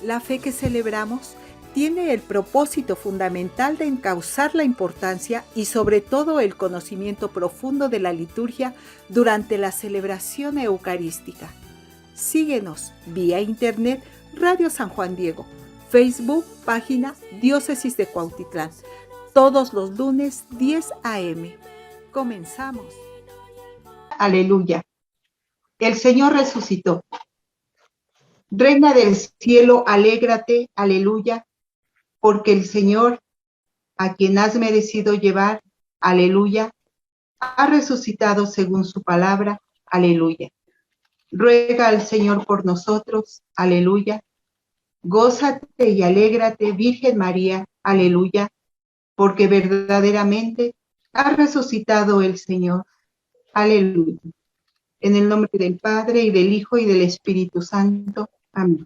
La fe que celebramos tiene el propósito fundamental de encauzar la importancia y sobre todo el conocimiento profundo de la liturgia durante la celebración eucarística. Síguenos vía internet Radio San Juan Diego, Facebook, página Diócesis de Cuautitlán, todos los lunes 10 a.m. Comenzamos. Aleluya. El Señor resucitó. Reina del cielo, alégrate, aleluya, porque el Señor, a quien has merecido llevar, aleluya, ha resucitado según su palabra, aleluya. Ruega al Señor por nosotros, aleluya. Gózate y alégrate, Virgen María, aleluya, porque verdaderamente ha resucitado el Señor, aleluya. En el nombre del Padre, y del Hijo, y del Espíritu Santo. Amén.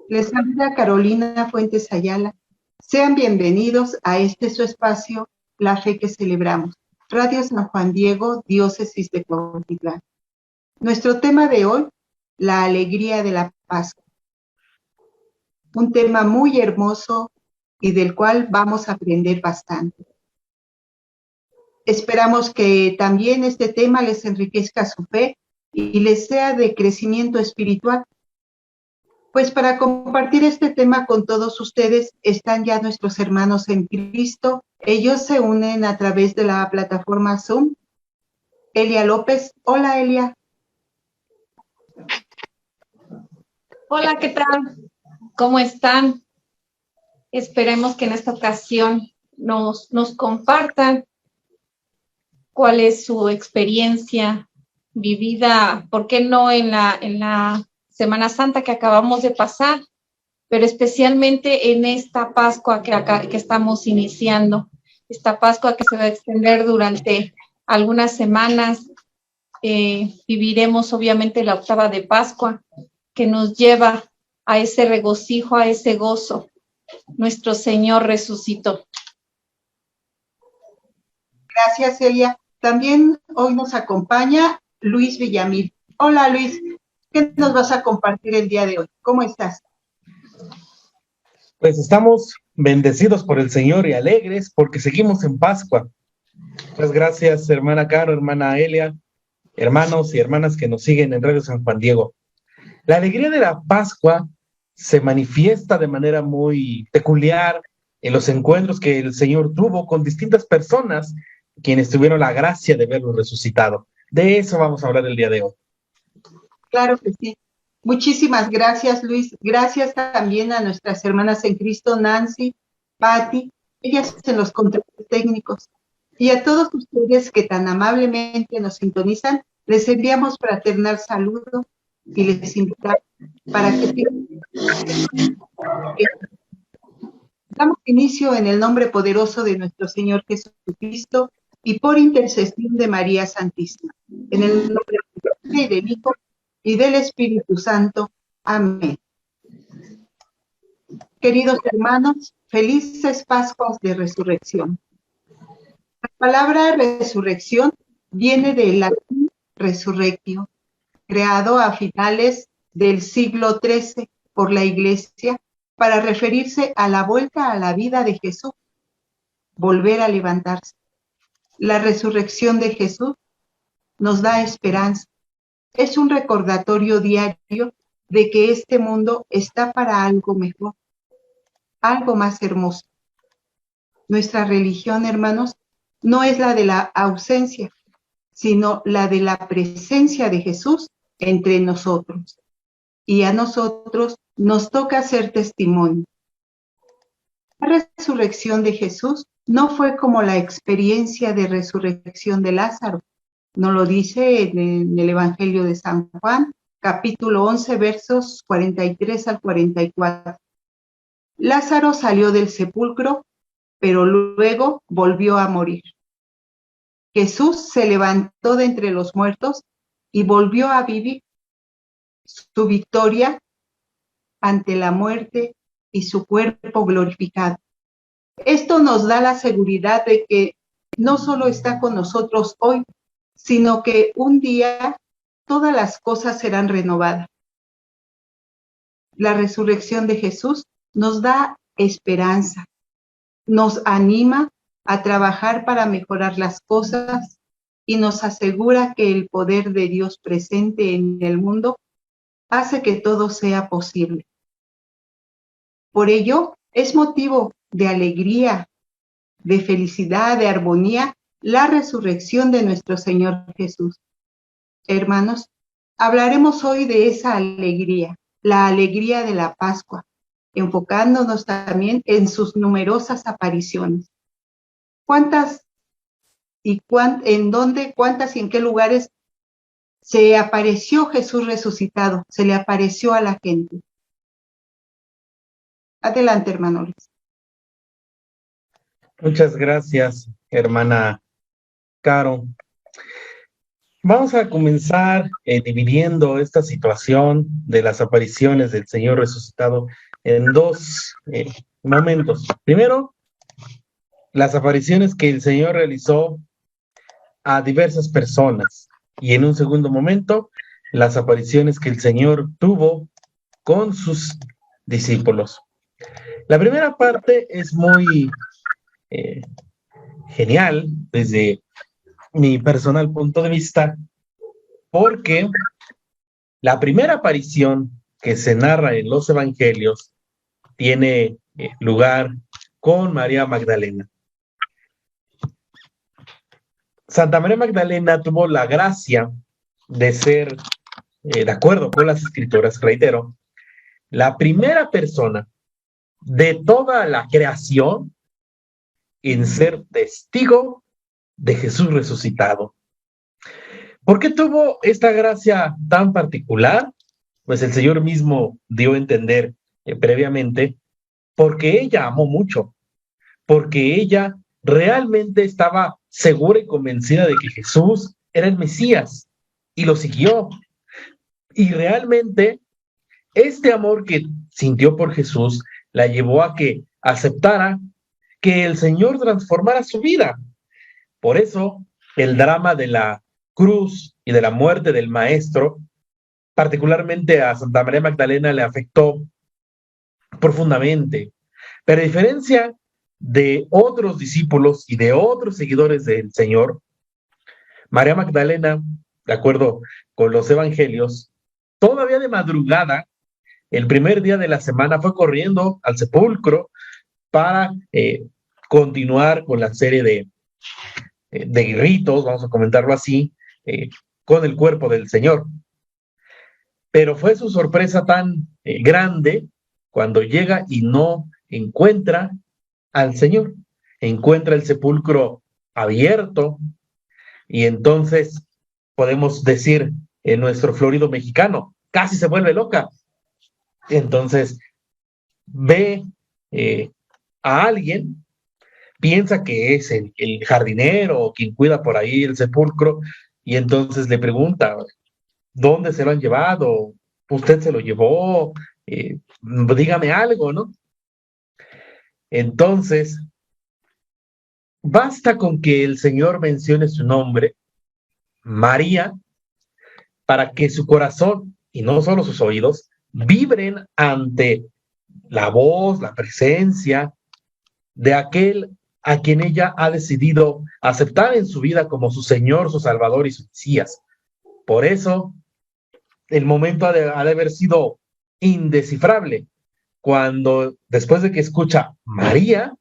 Les saluda Carolina Fuentes Ayala. Sean bienvenidos a este su espacio, La Fe que Celebramos. Radio San Juan Diego, Diócesis de Cuautitlán. Nuestro tema de hoy, la alegría de la Pascua. Un tema muy hermoso y del cual vamos a aprender bastante. Esperamos que también este tema les enriquezca su fe y les sea de crecimiento espiritual. Pues para compartir este tema con todos ustedes están ya nuestros hermanos en Cristo. Ellos se unen a través de la plataforma Zoom. Elia López. Hola, Elia. Hola, ¿qué tal? ¿Cómo están? Esperemos que en esta ocasión nos compartan cuál es su experiencia vivida, ¿por qué no en la Semana Santa que acabamos de pasar, pero especialmente en esta Pascua que estamos iniciando, esta Pascua que se va a extender durante algunas semanas. Viviremos obviamente la octava de Pascua, que nos lleva a ese regocijo, a ese gozo. Nuestro Señor resucitó. Gracias, Elia. También hoy nos acompaña Luis Villamil. Hola, Luis. ¿Qué nos vas a compartir el día de hoy? ¿Cómo estás? Pues estamos bendecidos por el Señor y alegres porque seguimos en Pascua. Muchas gracias, hermana Caro, hermana Elia, hermanos y hermanas que nos siguen en Radio San Juan Diego. La alegría de la Pascua se manifiesta de manera muy peculiar en los encuentros que el Señor tuvo con distintas personas quienes tuvieron la gracia de verlo resucitado. De eso vamos a hablar el día de hoy. Claro que sí. Muchísimas gracias, Luis. Gracias también a nuestras hermanas en Cristo, Nancy, Patti, ellas en los controles técnicos. Y a todos ustedes que tan amablemente nos sintonizan, les enviamos fraternal saludo y les invitamos para que damos inicio en el nombre poderoso de nuestro Señor Jesucristo y por intercesión de María Santísima. En el nombre del Padre y del Hijo y del Espíritu Santo. Amén. Queridos hermanos, felices Pascuas de Resurrección. La palabra resurrección viene del latín resurrectio, creado a finales del siglo XIII por la Iglesia para referirse a la vuelta a la vida de Jesús, volver a levantarse. La resurrección de Jesús nos da esperanza. Es un recordatorio diario de que este mundo está para algo mejor, algo más hermoso. Nuestra religión, hermanos, no es la de la ausencia, sino la de la presencia de Jesús entre nosotros. Y a nosotros nos toca ser testimonio. La resurrección de Jesús no fue como la experiencia de resurrección de Lázaro. Nos lo dice en el Evangelio de San Juan, capítulo 11, versos 43 al 44. Lázaro salió del sepulcro, pero luego volvió a morir. Jesús se levantó de entre los muertos y volvió a vivir. Su victoria ante la muerte y su cuerpo glorificado. Esto nos da la seguridad de que no solo está con nosotros hoy, sino que un día todas las cosas serán renovadas. La resurrección de Jesús nos da esperanza, nos anima a trabajar para mejorar las cosas y nos asegura que el poder de Dios presente en el mundo hace que todo sea posible. Por ello, es motivo de alegría, de felicidad, de armonía, la resurrección de nuestro Señor Jesús. Hermanos, hablaremos hoy de esa alegría, la alegría de la Pascua, enfocándonos también en sus numerosas apariciones. ¿Cuántas y en dónde, cuántas y en qué lugares se apareció Jesús resucitado? Se le apareció a la gente. Adelante, hermano Luis. Muchas gracias, hermana Caro. Vamos a comenzar dividiendo esta situación de las apariciones del Señor resucitado en dos momentos. Primero, las apariciones que el Señor realizó a diversas personas, y en un segundo momento, las apariciones que el Señor tuvo con sus discípulos. La primera parte es muy genial desde mi personal punto de vista, porque la primera aparición que se narra en los evangelios tiene lugar con María Magdalena. Santa María Magdalena tuvo la gracia de ser, de acuerdo con las escrituras, reitero, la primera persona de toda la creación en ser testigo de Jesús resucitado. ¿Por qué tuvo esta gracia tan particular? Pues el Señor mismo dio a entender previamente, porque ella amó mucho, porque ella realmente estaba segura y convencida de que Jesús era el Mesías y lo siguió. Y realmente este amor que sintió por Jesús la llevó a que aceptara que el Señor transformara su vida. Por eso el drama de la cruz y de la muerte del Maestro, particularmente a Santa María Magdalena, le afectó profundamente. Pero a diferencia de otros discípulos y de otros seguidores del Señor, María Magdalena, de acuerdo con los evangelios, todavía de madrugada, el primer día de la semana, fue corriendo al sepulcro para continuar con la serie de ritos, vamos a comentarlo así, con el cuerpo del Señor. Pero fue su sorpresa tan grande cuando llega y no encuentra al Señor. Encuentra el sepulcro abierto y entonces podemos decir en nuestro florido mexicano, casi se vuelve loca. Entonces ve a alguien, piensa que es el jardinero o quien cuida por ahí el sepulcro, y entonces le pregunta, ¿dónde se lo han llevado? ¿Usted se lo llevó? Dígame algo, ¿no? Entonces, basta con que el Señor mencione su nombre, María, para que su corazón, y no solo sus oídos, vibren ante la voz, la presencia de aquel a quien ella ha decidido aceptar en su vida como su Señor, su Salvador y su Mesías. Por eso, el momento ha de haber sido indescifrable, cuando después de que escucha María,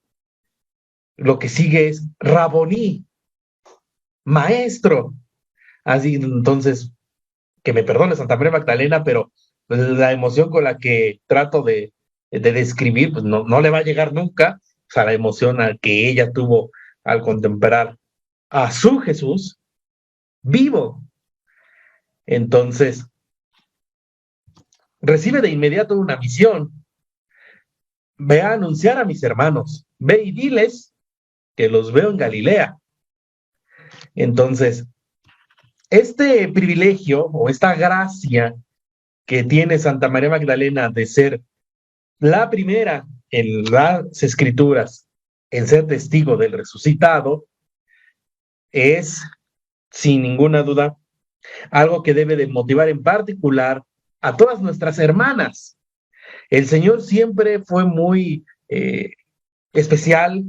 lo que sigue es Raboní, maestro. Así, entonces, que me perdone Santa María Magdalena, pero pues, la emoción con la que trato de describir, pues no le va a llegar nunca, o sea, la emoción a que ella tuvo al contemplar a su Jesús vivo. Entonces, recibe de inmediato una misión. Ve a anunciar a mis hermanos, ve y diles que los veo en Galilea. Entonces, este privilegio o esta gracia que tiene Santa María Magdalena de ser la primera en las escrituras en ser testigo del resucitado es, sin ninguna duda, algo que debe de motivar en particular a todas nuestras hermanas, El Señor siempre fue muy especial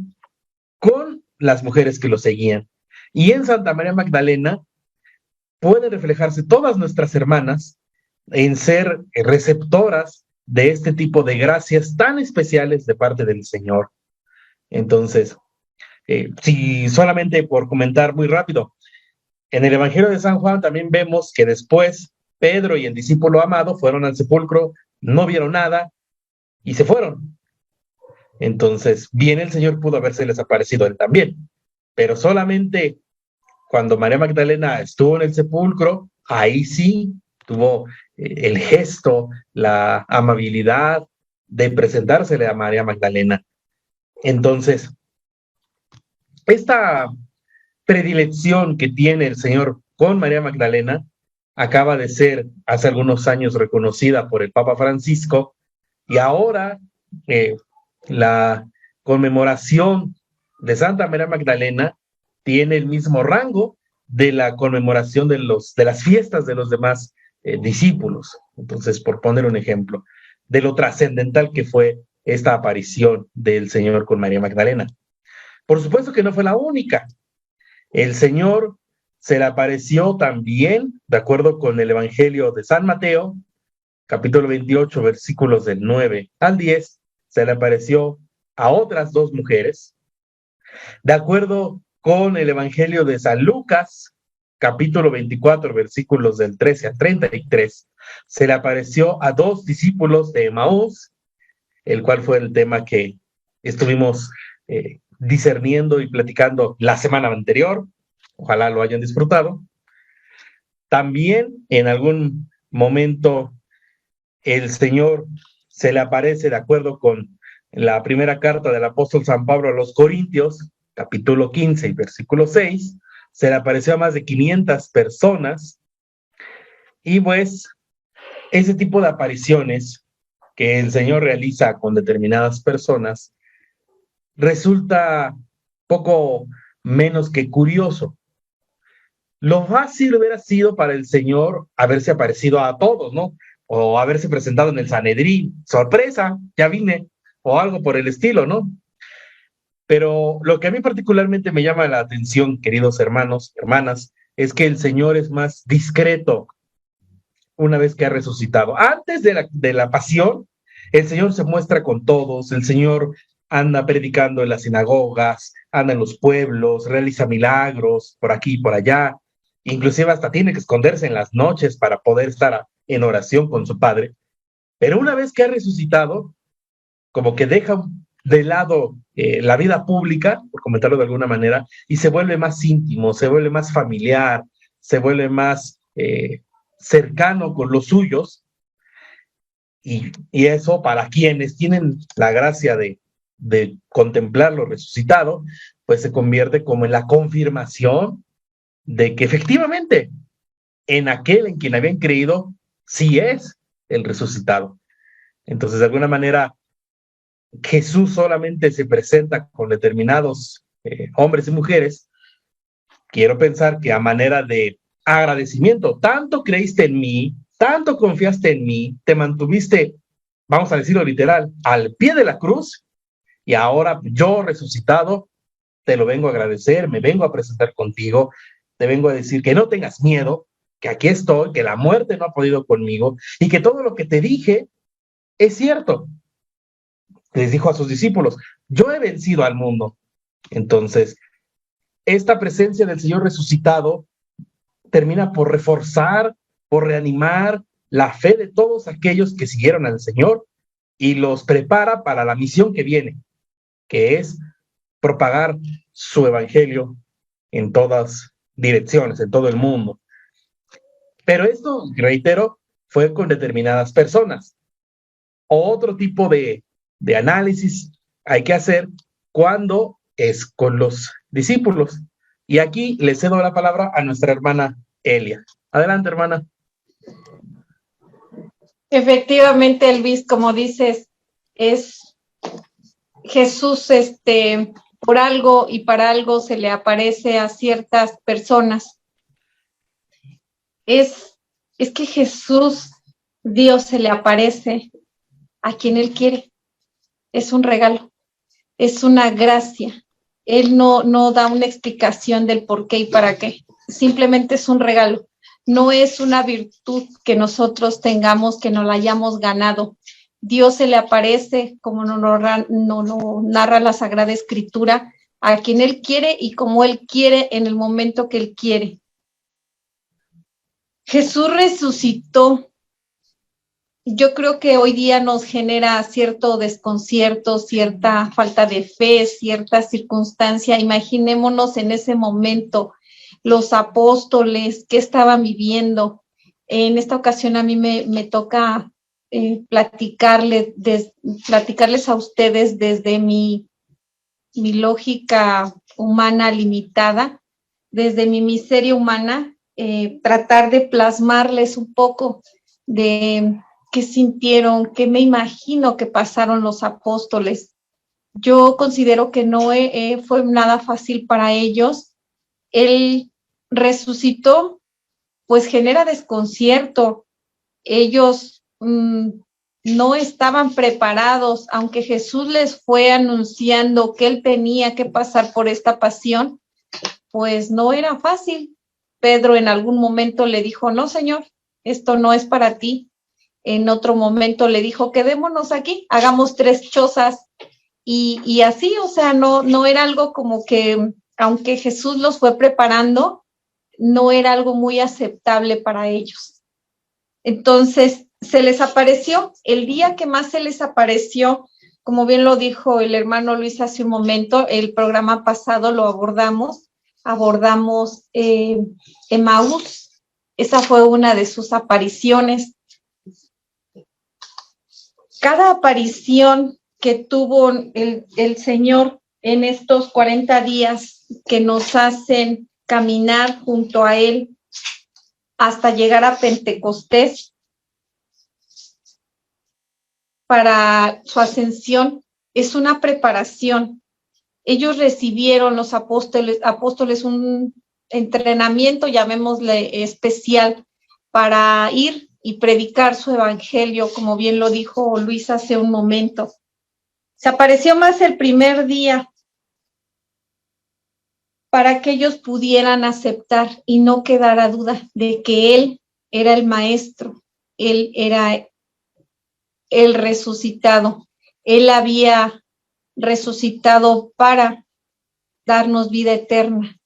con las mujeres que lo seguían. Y en Santa María Magdalena pueden reflejarse todas nuestras hermanas en ser receptoras de este tipo de gracias tan especiales de parte del Señor. Entonces, si solamente por comentar muy rápido, en el Evangelio de San Juan también vemos que después Pedro y el discípulo amado fueron al sepulcro, no vieron nada y se fueron. Entonces, bien el Señor pudo haberse aparecido a él también, pero solamente cuando María Magdalena estuvo en el sepulcro, ahí sí tuvo el gesto, la amabilidad de presentársele a María Magdalena. Entonces, esta predilección que tiene el Señor con María Magdalena acaba de ser hace algunos años reconocida por el Papa Francisco, y ahora la conmemoración de Santa María Magdalena tiene el mismo rango de la conmemoración de las fiestas de los demás discípulos. Entonces, por poner un ejemplo de lo trascendental que fue esta aparición del Señor con María Magdalena. Por supuesto que no fue la única. El Señor se le apareció también, de acuerdo con el Evangelio de San Mateo, capítulo 28, versículos del 9 al 10, se le apareció a otras dos mujeres. De acuerdo con el Evangelio de San Lucas, capítulo 24, versículos del 13 al 33, se le apareció a dos discípulos de Emaús, el cual fue el tema que estuvimos discerniendo y platicando la semana anterior. Ojalá lo hayan disfrutado. También en algún momento el Señor se le aparece, de acuerdo con la primera carta del apóstol San Pablo a los Corintios, capítulo 15 y versículo 6, se le apareció a más de 500 personas. Y pues ese tipo de apariciones que el Señor realiza con determinadas personas resulta poco menos que curioso. Lo fácil hubiera sido para el Señor haberse aparecido a todos, ¿no? O haberse presentado en el Sanedrín, sorpresa, ya vine, o algo por el estilo, ¿no? Pero lo que a mí particularmente me llama la atención, queridos hermanos, hermanas, es que el Señor es más discreto una vez que ha resucitado. Antes de la pasión, el Señor se muestra con todos, el Señor anda predicando en las sinagogas, anda en los pueblos, realiza milagros por aquí y por allá, inclusive hasta tiene que esconderse en las noches para poder estar en oración con su Padre. Pero una vez que ha resucitado, como que deja de lado la vida pública, por comentarlo de alguna manera, y se vuelve más íntimo, se vuelve más familiar, se vuelve más cercano con los suyos, y eso para quienes tienen la gracia de contemplarlo resucitado, pues se convierte como en la confirmación de que efectivamente en aquel en quien habían creído sí es el resucitado. Entonces, de alguna manera, Jesús solamente se presenta con determinados hombres y mujeres, quiero pensar que a manera de agradecimiento, tanto creíste en mí, tanto confiaste en mí, te mantuviste, vamos a decirlo literal, al pie de la cruz, y ahora yo resucitado, te lo vengo a agradecer, me vengo a presentar contigo, te vengo a decir que no tengas miedo, que aquí estoy, que la muerte no ha podido conmigo, y que todo lo que te dije es cierto. Les dijo a sus discípulos, yo he vencido al mundo. Entonces, esta presencia del Señor resucitado termina por reforzar, por reanimar la fe de todos aquellos que siguieron al Señor y los prepara para la misión que viene, que es propagar su evangelio en todas direcciones, en todo el mundo. Pero esto, reitero, fue con determinadas personas. Otro tipo de análisis hay que hacer cuando es con los discípulos. Y aquí le cedo la palabra a nuestra hermana Elia. Adelante, hermana. Efectivamente, Elvis, como dices, es Jesús, por algo y para algo se le aparece a ciertas personas. Es que Jesús, Dios se le aparece a quien Él quiere. Es un regalo, es una gracia. Él no da una explicación del por qué y para qué. Simplemente es un regalo. No es una virtud que nosotros tengamos, que nos la hayamos ganado. Dios se le aparece, como nos narra la Sagrada Escritura, a quien Él quiere y como Él quiere en el momento que Él quiere. Jesús resucitó. Yo creo que hoy día nos genera cierto desconcierto, cierta falta de fe, cierta circunstancia. Imaginémonos en ese momento los apóstoles que estaban viviendo. En esta ocasión a mí me toca platicarles a ustedes desde mi lógica humana limitada, desde mi miseria humana, tratar de plasmarles un poco de qué sintieron, qué me imagino que pasaron los apóstoles. Yo considero que no fue nada fácil para ellos. Él resucitó, pues genera desconcierto. Ellos no estaban preparados, aunque Jesús les fue anunciando que Él tenía que pasar por esta pasión, pues no era fácil. Pedro en algún momento le dijo, no, Señor, esto no es para ti. En otro momento le dijo, quedémonos aquí, hagamos 3 chozas. Y así, o sea, no era algo como que, aunque Jesús los fue preparando, no era algo muy aceptable para ellos. Entonces, se les apareció, el día que más se les apareció, como bien lo dijo el hermano Luis hace un momento, el programa pasado lo abordamos Emaús, esa fue una de sus apariciones. Cada aparición que tuvo el Señor en estos 40 días que nos hacen caminar junto a Él hasta llegar a Pentecostés para su ascensión, es una preparación. Ellos recibieron, los apóstoles, un entrenamiento, llamémosle especial, para ir y predicar su evangelio, como bien lo dijo Luis hace un momento. Se apareció más el primer día para que ellos pudieran aceptar y no quedara duda de que Él era el Maestro, Él era el resucitado. Él había resucitado para darnos vida eterna,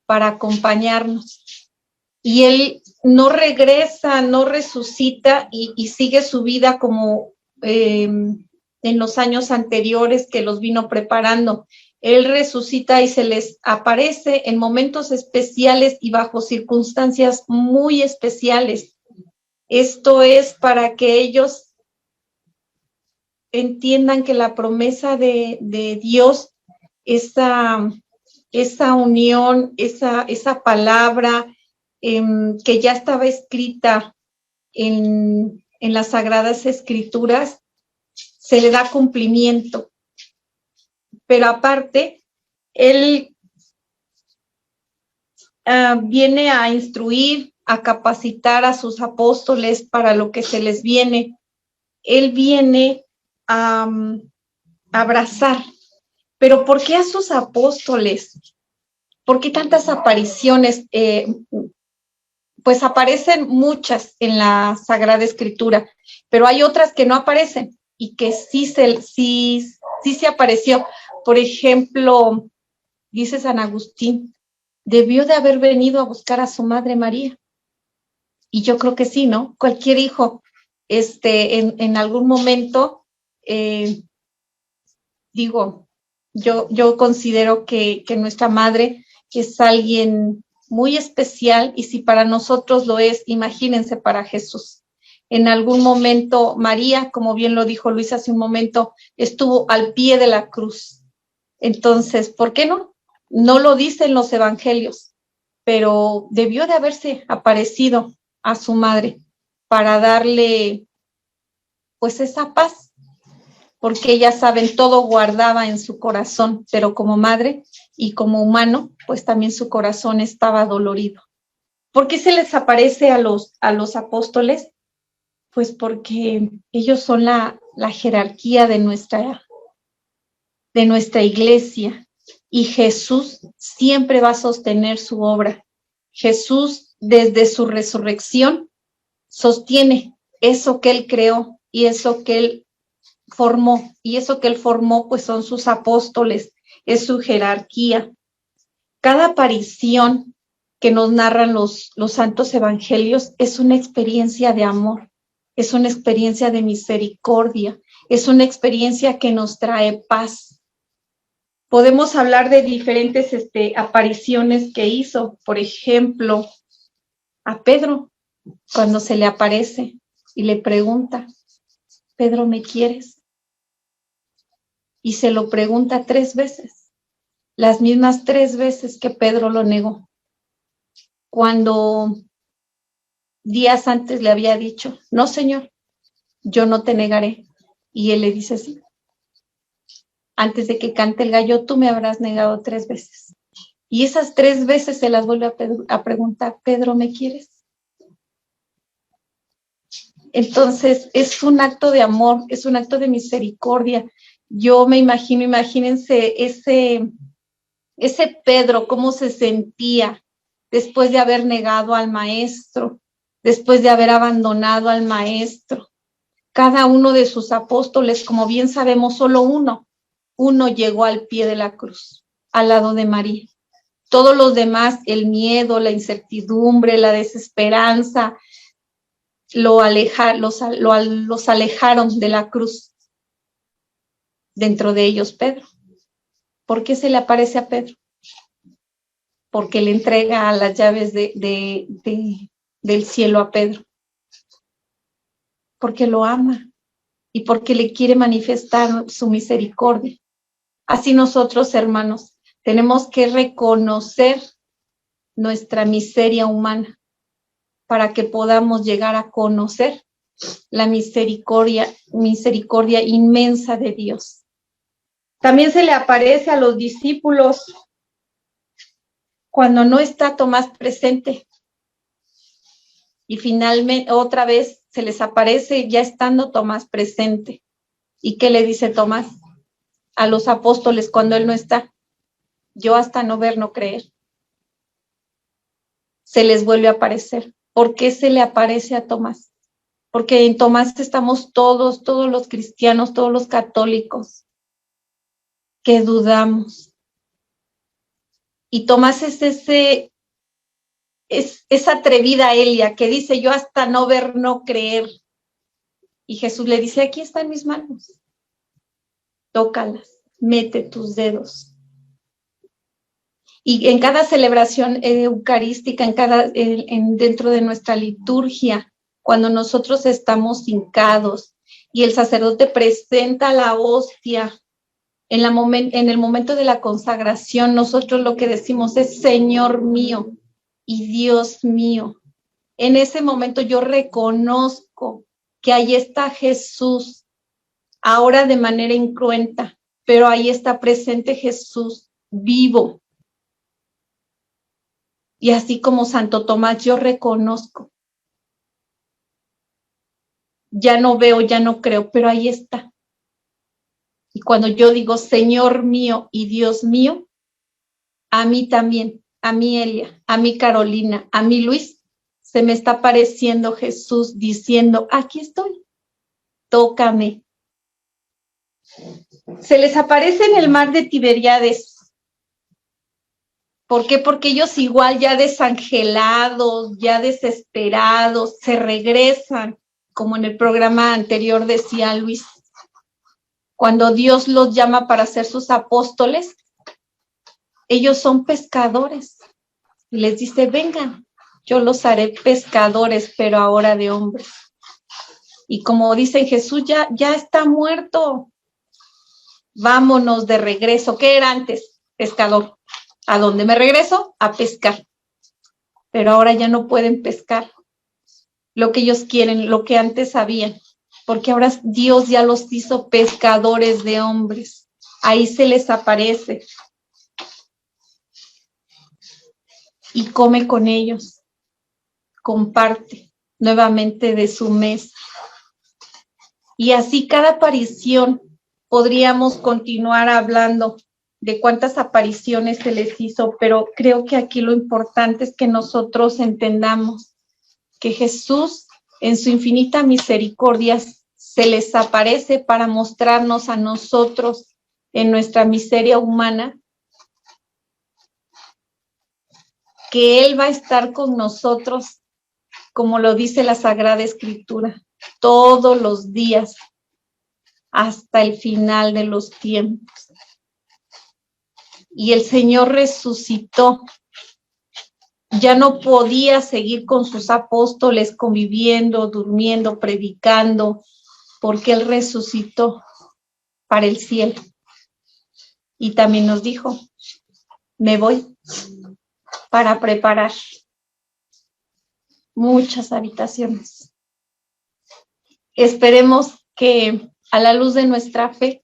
para acompañarnos. Y Él no regresa, no resucita y sigue su vida como en los años anteriores que los vino preparando. Él resucita y se les aparece en momentos especiales y bajo circunstancias muy especiales. Esto es para que ellos entiendan que la promesa de Dios, esa unión, esa palabra que ya estaba escrita en las Sagradas Escrituras, se le da cumplimiento. Pero aparte, Él viene a instruir, a capacitar a sus apóstoles para lo que se les viene. Él viene a abrazar. Pero ¿por qué a sus apóstoles? ¿Por qué tantas apariciones? Pues aparecen muchas en la Sagrada Escritura, pero hay otras que no aparecen y que sí se apareció. Por ejemplo, dice San Agustín, debió de haber venido a buscar a su madre María. Y yo creo que sí, ¿no? Cualquier hijo, en algún momento, yo considero que nuestra madre es alguien muy especial, y si para nosotros lo es, imagínense para Jesús. En algún momento María, como bien lo dijo Luis hace un momento, estuvo al pie de la cruz. Entonces, ¿por qué no? No lo dicen los evangelios, pero debió de haberse aparecido a su madre para darle pues esa paz, porque ellas saben, todo guardaba en su corazón, pero como madre y como humano, pues también su corazón estaba dolorido. ¿Por qué se les aparece a los apóstoles? Pues porque ellos son la la jerarquía de nuestra iglesia, y Jesús siempre va a sostener su obra. Jesús, desde su resurrección, sostiene eso que Él creó y eso que Él formó, y eso que Él formó pues son sus apóstoles, es su jerarquía. Cada aparición que nos narran los santos evangelios es una experiencia de amor, es una experiencia de misericordia, es una experiencia que nos trae paz. Podemos hablar de diferentes apariciones que hizo, por ejemplo, a Pedro, cuando se le aparece y le pregunta, Pedro, ¿me quieres? Y se lo pregunta 3 veces, las mismas 3 veces que Pedro lo negó. Cuando días antes le había dicho, no, Señor, yo no te negaré. Y él le dice, sí, antes de que cante el gallo, tú me habrás negado 3 veces. Y esas 3 veces se las vuelve a preguntar, Pedro, ¿me quieres? Entonces, es un acto de amor, es un acto de misericordia. Yo me imagino, imagínense ese Pedro, cómo se sentía después de haber negado al maestro, después de haber abandonado al maestro. Cada uno de sus apóstoles, como bien sabemos, solo uno llegó al pie de la cruz, al lado de María. Todos los demás, el miedo, la incertidumbre, la desesperanza, los alejaron de la cruz. Dentro de ellos, Pedro. ¿Por qué se le aparece a Pedro? Porque le entrega las llaves del cielo a Pedro. Porque lo ama y porque le quiere manifestar su misericordia. Así nosotros, hermanos, tenemos que reconocer nuestra miseria humana para que podamos llegar a conocer la misericordia inmensa de Dios. También se le aparece a los discípulos cuando no está Tomás presente. Y finalmente, otra vez, se les aparece ya estando Tomás presente. ¿Y qué le dice Tomás a los apóstoles cuando él no está? Yo hasta no ver, no creer. Se les vuelve a aparecer. ¿Por qué se le aparece a Tomás? Porque en Tomás estamos todos los cristianos, todos los católicos, que dudamos. Y Tomás es esa atrevida Elia que dice, yo hasta no ver, no creer. Y Jesús le dice, aquí están mis manos. Tócalas, mete tus dedos. Y en cada celebración eucarística, dentro de nuestra liturgia, cuando nosotros estamos hincados y el sacerdote presenta la hostia, en el momento de la consagración, nosotros lo que decimos es Señor mío y Dios mío. En ese momento yo reconozco que ahí está Jesús, ahora de manera incruenta, pero ahí está presente Jesús vivo. Y así como Santo Tomás, yo reconozco. Ya no veo, ya no creo, pero ahí está. Y cuando yo digo Señor mío y Dios mío, a mí también, a mí Elia, a mí Carolina, a mí Luis, se me está apareciendo Jesús diciendo, aquí estoy, tócame. Se les aparece en el mar de Tiberíades. ¿Por qué? Porque ellos igual ya desangelados, ya desesperados, se regresan, como en el programa anterior decía Luis, cuando Dios los llama para ser sus apóstoles, ellos son pescadores. Y les dice, vengan, yo los haré pescadores, pero ahora de hombres. Y como dicen, Jesús ya está muerto. Vámonos de regreso. ¿Qué era antes? Pescador. ¿A dónde me regreso? A pescar. Pero ahora ya no pueden pescar lo que ellos quieren, lo que antes sabían, porque ahora Dios ya los hizo pescadores de hombres. Ahí se les aparece y come con ellos, comparte nuevamente de su mesa. Y así cada aparición podríamos continuar hablando de cuántas apariciones se les hizo, pero creo que aquí lo importante es que nosotros entendamos que Jesús, en su infinita misericordia, se les aparece para mostrarnos a nosotros en nuestra miseria humana que Él va a estar con nosotros, como lo dice la Sagrada Escritura, todos los días hasta el final de los tiempos. Y el Señor resucitó. Ya no podía seguir con sus apóstoles conviviendo, durmiendo, predicando, porque Él resucitó para el cielo. Y también nos dijo, me voy para preparar muchas habitaciones. Esperemos que a la luz de nuestra fe,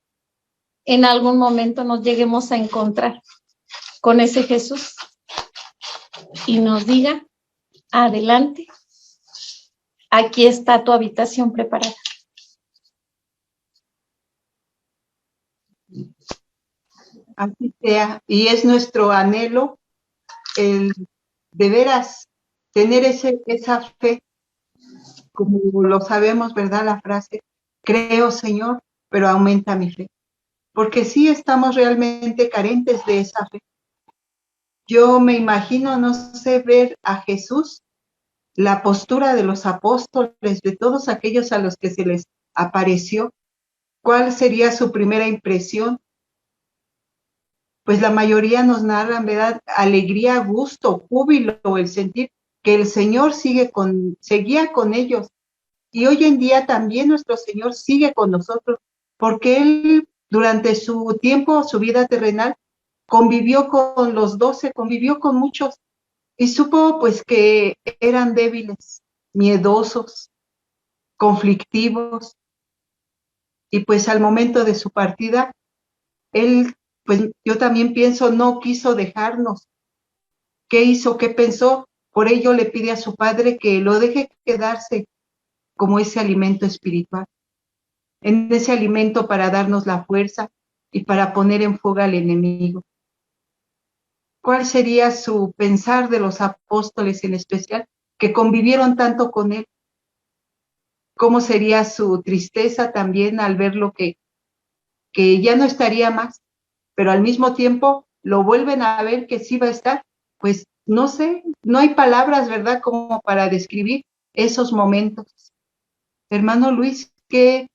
en algún momento nos lleguemos a encontrar con ese Jesús y nos diga, adelante, aquí está tu habitación preparada. Así sea, y es nuestro anhelo el de veras tener esa fe, como lo sabemos, ¿verdad? La frase, creo, Señor, pero aumenta mi fe. Porque sí estamos realmente carentes de esa fe. Yo me imagino, no sé, ver a Jesús, la postura de los apóstoles, de todos aquellos a los que se les apareció. ¿Cuál sería su primera impresión? Pues la mayoría nos narran, ¿verdad? Alegría, gusto, júbilo, el sentir que el Señor seguía con ellos. Y hoy en día también nuestro Señor sigue con nosotros, porque Él durante su tiempo, su vida terrenal, convivió con los 12, convivió con muchos, y supo pues que eran débiles, miedosos, conflictivos, y pues al momento de su partida, Él, pues yo también pienso, no quiso dejarnos. ¿Qué hizo? ¿Qué pensó? Por ello le pide a su Padre que lo deje quedarse como ese alimento espiritual, en ese alimento para darnos la fuerza y para poner en fuga al enemigo. ¿Cuál sería su pensar de los apóstoles en especial, que convivieron tanto con él? ¿Cómo sería su tristeza también al ver lo que ya no estaría más, pero al mismo tiempo lo vuelven a ver que sí va a estar? Pues no sé, no hay palabras, ¿verdad?, como para describir esos momentos. Hermano Luis, ¿qué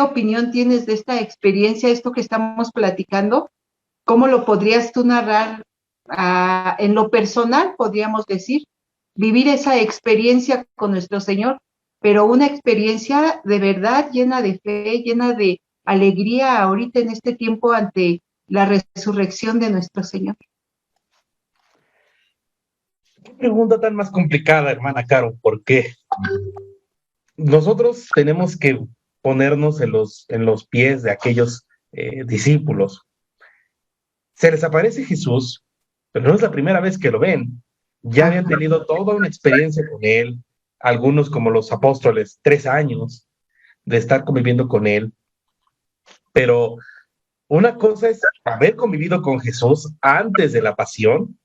opinión tienes de esta experiencia, esto que estamos platicando? ¿Cómo lo podrías tú narrar en lo personal, podríamos decir? Vivir esa experiencia con nuestro Señor, pero una experiencia de verdad llena de fe, llena de alegría ahorita en este tiempo ante la resurrección de nuestro Señor. Qué pregunta tan más complicada, hermana Caro, porque nosotros tenemos que ponernos en los pies de aquellos discípulos. Se les aparece Jesús, pero no es la primera vez que lo ven. Ya habían tenido toda una experiencia con él, algunos como los apóstoles, 3 años de estar conviviendo con él. Pero una cosa es haber convivido con Jesús antes de la pasión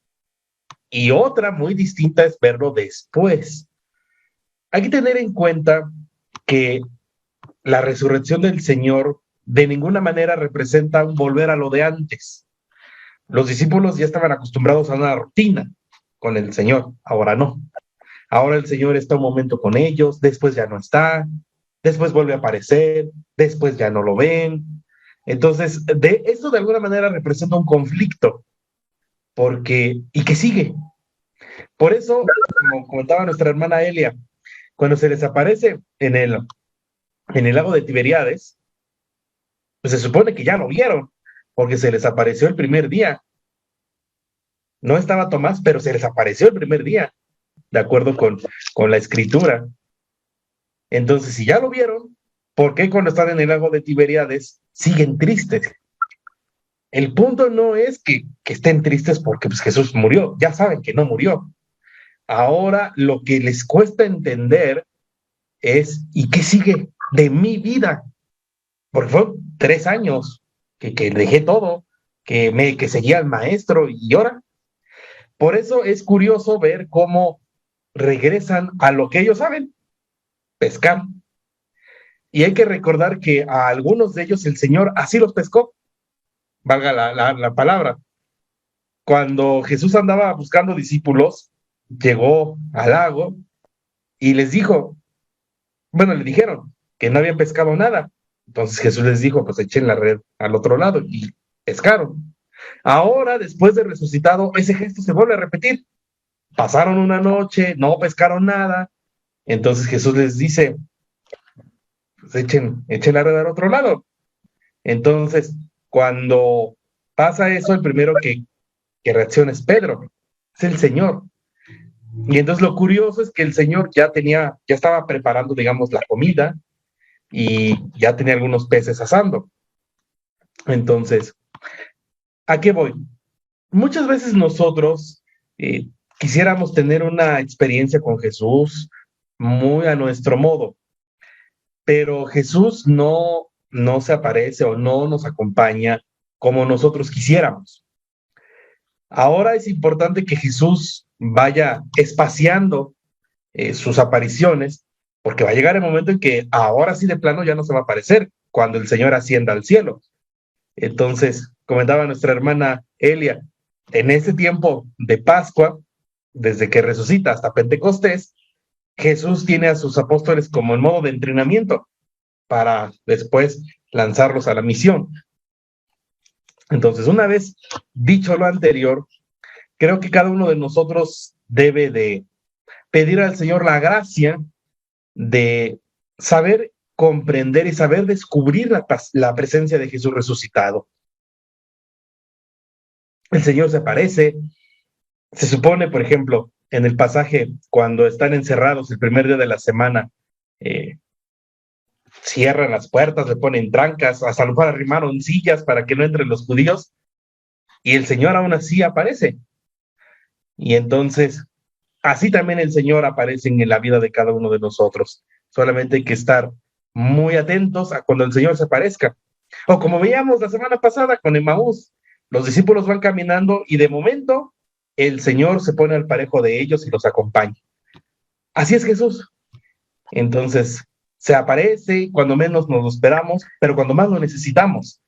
y otra muy distinta es verlo después. Hay que tener en cuenta que la resurrección del Señor de ninguna manera representa un volver a lo de antes. Los discípulos ya estaban acostumbrados a una rutina con el Señor, ahora no. Ahora el Señor está un momento con ellos, después ya no está, después vuelve a aparecer, después ya no lo ven. Entonces, eso de alguna manera representa un conflicto, y que sigue. Por eso, como comentaba nuestra hermana Elia, cuando se les aparece en el lago de Tiberíades, pues se supone que ya lo vieron, porque se les apareció el primer día. No estaba Tomás, pero se les apareció el primer día, de acuerdo con la escritura. Entonces, si ya lo vieron, ¿por qué cuando están en el lago de Tiberíades siguen tristes? El punto no es que estén tristes porque pues, Jesús murió, ya saben que no murió. Ahora lo que les cuesta entender es, ¿y qué sigue? de mi vida, porque fueron 3 años que dejé todo, que seguía al maestro y ahora. Por eso es curioso ver cómo regresan a lo que ellos saben, pescar. Y hay que recordar que a algunos de ellos el Señor así los pescó, valga la palabra. Cuando Jesús andaba buscando discípulos, llegó al lago y les dijo, bueno, le dijeron que no habían pescado nada. Entonces Jesús les dijo, pues echen la red al otro lado y pescaron. Ahora, después de resucitado, ese gesto se vuelve a repetir. Pasaron una noche, no pescaron nada. Entonces Jesús les dice, pues echen la red al otro lado. Entonces, cuando pasa eso, el primero que reacciona es Pedro, es el Señor. Y entonces lo curioso es que el Señor ya estaba preparando, digamos, la comida y ya tenía algunos peces asando. Entonces, ¿a qué voy? Muchas veces nosotros quisiéramos tener una experiencia con Jesús muy a nuestro modo, pero Jesús no se aparece o no nos acompaña como nosotros quisiéramos. Ahora es importante que Jesús vaya espaciando sus apariciones, porque va a llegar el momento en que ahora sí de plano ya no se va a aparecer, cuando el Señor ascienda al cielo. Entonces, comentaba nuestra hermana Elia, en ese tiempo de Pascua, desde que resucita hasta Pentecostés, Jesús tiene a sus apóstoles como en modo de entrenamiento para después lanzarlos a la misión. Entonces, una vez dicho lo anterior, creo que cada uno de nosotros debe de pedir al Señor la gracia de saber comprender y saber descubrir la presencia de Jesús resucitado. El Señor se aparece, se supone, por ejemplo, en el pasaje cuando están encerrados el primer día de la semana, cierran las puertas, le ponen trancas, hasta a lo mejor arrimaron sillas para que no entren los judíos, y el Señor aún así aparece. Y entonces, así también el Señor aparece en la vida de cada uno de nosotros. Solamente hay que estar muy atentos a cuando el Señor se aparezca. O como veíamos la semana pasada con Emaús, los discípulos van caminando y de momento el Señor se pone al parejo de ellos y los acompaña. Así es Jesús. Entonces, se aparece cuando menos nos lo esperamos, pero cuando más lo necesitamos.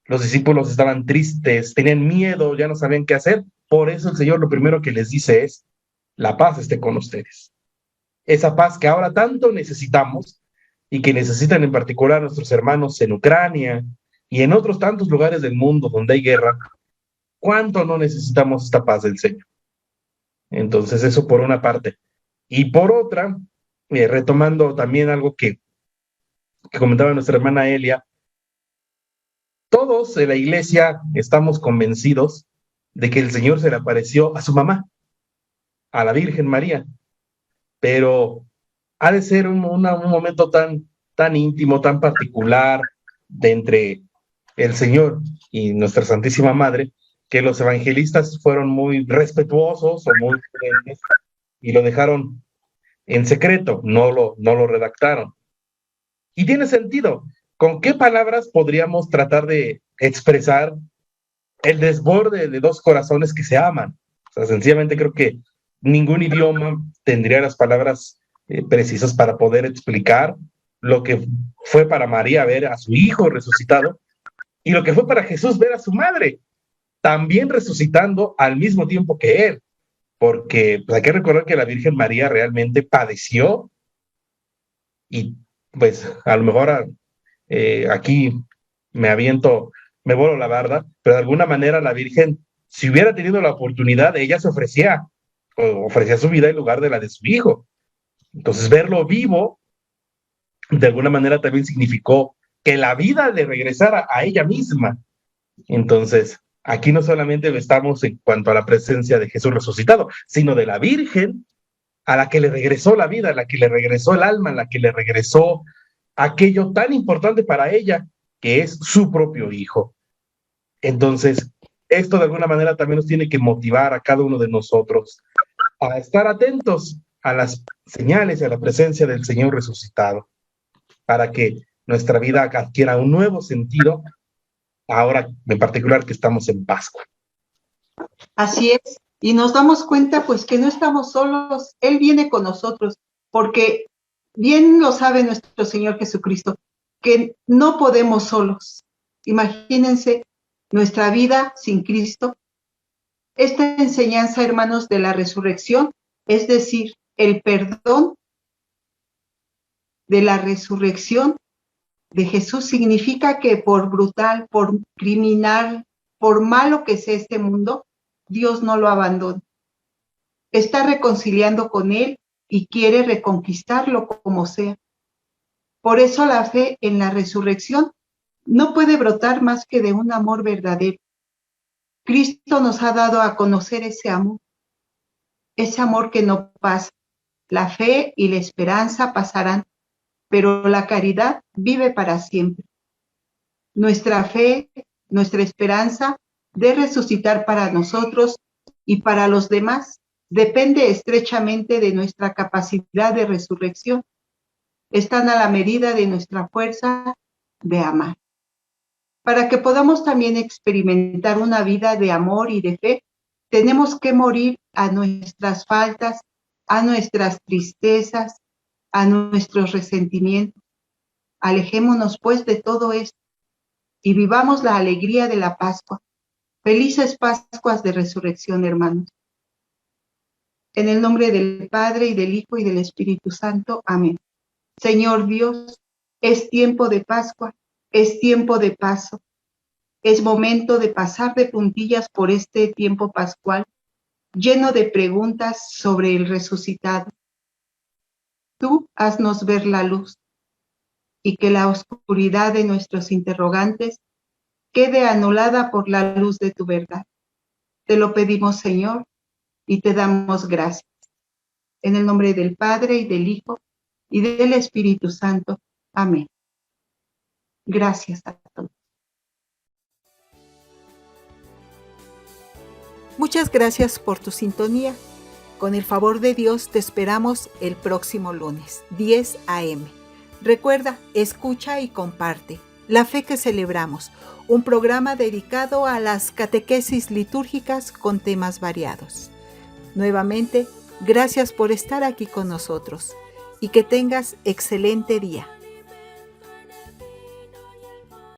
Los discípulos estaban tristes, tenían miedo, ya no sabían qué hacer. Por eso el Señor lo primero que les dice es, la paz esté con ustedes. Esa paz que ahora tanto necesitamos y que necesitan en particular nuestros hermanos en Ucrania y en otros tantos lugares del mundo donde hay guerra. ¿Cuánto no necesitamos esta paz del Señor? Entonces eso por una parte. Y por otra, retomando también algo que comentaba nuestra hermana Elia, todos en la iglesia estamos convencidos de que el Señor se le apareció a su mamá, a la Virgen María, pero ha de ser un momento tan íntimo, tan particular de entre el Señor y nuestra Santísima Madre, que los evangelistas fueron muy respetuosos o muy prudentes y lo dejaron en secreto, no lo redactaron. Y tiene sentido. ¿Con qué palabras podríamos tratar de expresar el desborde de dos corazones que se aman? O sea, sencillamente creo que ningún idioma tendría las palabras precisas para poder explicar lo que fue para María ver a su hijo resucitado y lo que fue para Jesús ver a su madre también resucitando al mismo tiempo que él, porque pues, hay que recordar que la Virgen María realmente padeció y pues a lo mejor aquí me vuelo la barda, pero de alguna manera la Virgen, si hubiera tenido la oportunidad, ella se ofrecía su vida en lugar de la de su hijo. Entonces verlo vivo, de alguna manera también significó que la vida le regresara a ella misma. Entonces, aquí no solamente estamos en cuanto a la presencia de Jesús resucitado, sino de la Virgen a la que le regresó la vida, a la que le regresó el alma, a la que le regresó aquello tan importante para ella, que es su propio hijo. Entonces, esto de alguna manera también nos tiene que motivar a cada uno de nosotros a estar atentos a las señales y a la presencia del Señor resucitado. para que nuestra vida adquiera un nuevo sentido, ahora en particular que estamos en Pascua. Así es, y nos damos cuenta pues que no estamos solos, Él viene con nosotros, porque bien lo sabe nuestro Señor Jesucristo, que no podemos solos. Imagínense nuestra vida sin Cristo. Esta enseñanza, hermanos, de la resurrección, es decir, el perdón de la resurrección de Jesús, significa que por brutal, por criminal, por malo que sea este mundo, Dios no lo abandona. Está reconciliando con Él y quiere reconquistarlo como sea. Por eso la fe en la resurrección no puede brotar más que de un amor verdadero. Cristo nos ha dado a conocer ese amor que no pasa. La fe y la esperanza pasarán, pero la caridad vive para siempre. Nuestra fe, nuestra esperanza de resucitar para nosotros y para los demás depende estrechamente de nuestra capacidad de resurrección. Están a la medida de nuestra fuerza de amar. Para que podamos también experimentar una vida de amor y de fe, tenemos que morir a nuestras faltas, a nuestras tristezas, a nuestros resentimientos. Alejémonos pues de todo esto y vivamos la alegría de la Pascua. Felices Pascuas de Resurrección, hermanos. En el nombre del Padre, y del Hijo, y del Espíritu Santo. Amén. Señor Dios, es tiempo de Pascua, es tiempo de paso. Es momento de pasar de puntillas por este tiempo pascual, lleno de preguntas sobre el resucitado. Tú haznos ver la luz, y que la oscuridad de nuestros interrogantes quede anulada por la luz de tu verdad. Te lo pedimos, Señor, y te damos gracias. En el nombre del Padre, y del Hijo, y del Espíritu Santo. Amén. Gracias a todos. Muchas gracias por tu sintonía. Con el favor de Dios te esperamos el próximo lunes, 10 a.m. Recuerda, escucha y comparte. La fe que celebramos, un programa dedicado a las catequesis litúrgicas con temas variados. Nuevamente, gracias por estar aquí con nosotros y que tengas excelente día.